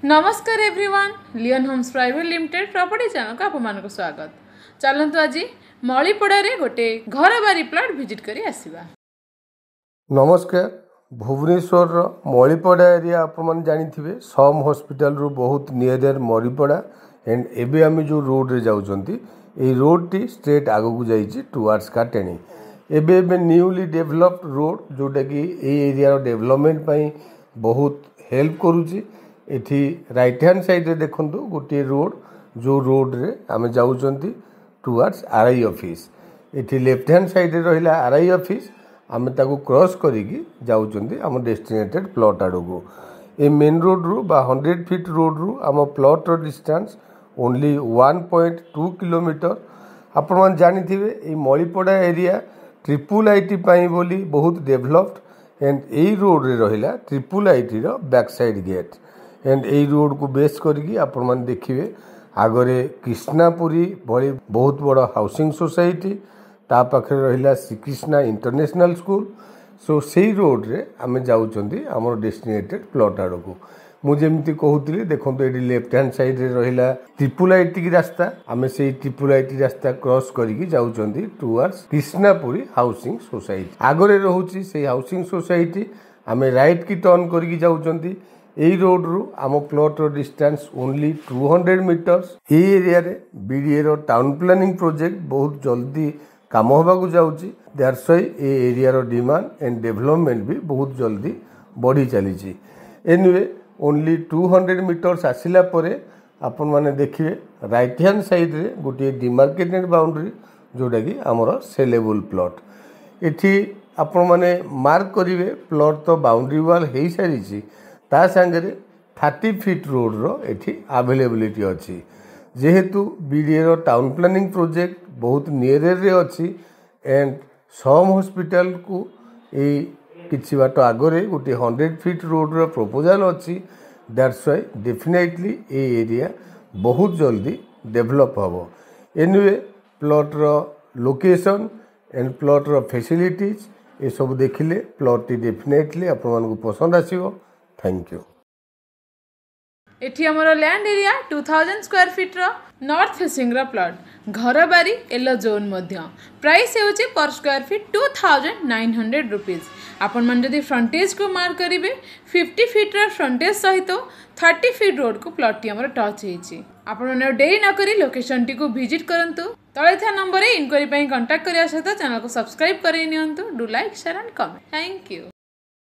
नमस्कार एवरीवन, लियन homes private limited property channel को आपको स्वागत। चलतु आज मलीपड़ा रे गोटे घर बारी प्लॉट विजिट करी आसीबा। नमस्कार। भुवनेश्वर मलीपड़ा एरिया आपन जानिथिबे सम हॉस्पिटल रु बहुत नियर मलीपड़ा एंड एबे आम जो रोड रे जाउचंती ए रोड टी स्ट्रेट आगो को जाइछि टुवर्ड्स काटेनी। एबे न्यूली डेवलप्ड रोड जोटा कि ए एरिया डेवलपमेंट पई बहुत हेल्प करूछि। एठी राइट हैंड साइड रे देखंतु गोटे रोड जो रोड रे आमे जाउचंती टुवर्ड्स आरआई ऑफिस। एठी लेफ्ट हैंड साइड रे रहिला आरआई ऑफिस, आमे ताको क्रॉस करिकी जाउचंती आम डेस्टिनेटेड प्लॉट आडको। ए मेन रोड रु बा 100 फीट रोड रु आम प्लॉट रो डिस्टेंस ओनली 1.2 किलोमीटर। आपण मन जानिथिबे ए मलीपड़ा एरिया ट्रिपल आईटी पाई बोली बहुत डेवलप्ड एंड ए रोड रे रहिला ट्रिपल आईटी रो बैक साइड गेट एंड ए रोड को बेस करिकी आपण मन देखिबे आगरे कृष्णापुरी भली बहुत बड़ हाउसिंग सोसाइटी, ता पाखे रहिला श्रीकृष्णा इंटरनेशनल स्कूल। सो सेही रोड रे आमे जाउचंती हमर डेस्टिनेटेड प्लॉट आडको। मु जेमती कहूतली देखंतु एडी लेफ्ट हैंड साइड रे रहिला ट्रिपल आईटी की रास्ता, आमे सेही ट्रिपल आईटी रास्ता क्रॉस करिकी जाउचंती टुवर्ड्स कृष्णापुरी हाउसिंग सोसाइटी। आगरे रहउची सेही हाउसिंग सोसाइटी, आमे राइट की टर्न करिकी जाउचंती। एई रोड रु आम प्लॉट रो डिस्टेंस ओनली 200 मीटर्स। ए एरिया रे बीडीए रो टाउन प्लानिंग प्रोजेक्ट बहुत जल्दी काम होबा को जाउची। दैट्स व्हाई ए एरिया रो डिमांड एंड डेवलपमेंट भी बहुत जल्दी बढ़ी चलीची। एनीवे ओनली 200 मीटर्स आसिला परे आपण माने देखिए राइट हैंड साइड रे गोटे डिमार्केटेड बाउंड्री जोटा कि आमर सेलेबल प्लॉट। एठी आपण माने मार्क करिवे प्लॉट तो बाउंड्री वाल हेई सारीची, ता संगे 30 फीट रोड रो एठी अवेलेबिलिटी अच्छी। जेहेतु बीडीए रो टाउन प्लानिंग प्रोजेक्ट बहुत नियर रे अच्छी एंड सम हॉस्पिटल को ए किछि बाट आगरे गोटे 100 फीट रोड रो प्रपोजल अच्छी। दैट्स व्हाई डेफिनेटली ए एरिया बहुत जल्दी डेवलप हबो। एनीवे प्लॉट रो लोकेशन एंड प्लॉट रो फैसिलिटीज ए सब देखिले प्लॉट टी डेफिनेटली आपण मानकु पसंद आसीबो। Thank you. एठी हमरो लैंड एरिया 2000 स्क्वायर फीट रो नॉर्थ फेसिंग रो प्लॉट घर बारी येलो जोन मध्य प्राइस हेउची पर स्क्वायर फीट 2900 रुपीस। आपण मन जदी फ्रंटेज को मार्क करिवे 50 फीट रो फ्रंटेज सहित 30 फीट रोड को प्लॉट टी हमरो टच हेची। आपण मन डेरी न करी लोकेशन टी को विजिट करंतु। तळे था नंबर रे इंक्वायरी पई कांटेक्ट करिया सहित चैनल को सब्सक्राइब करि नियंतु। Do like share and comment. Thank you.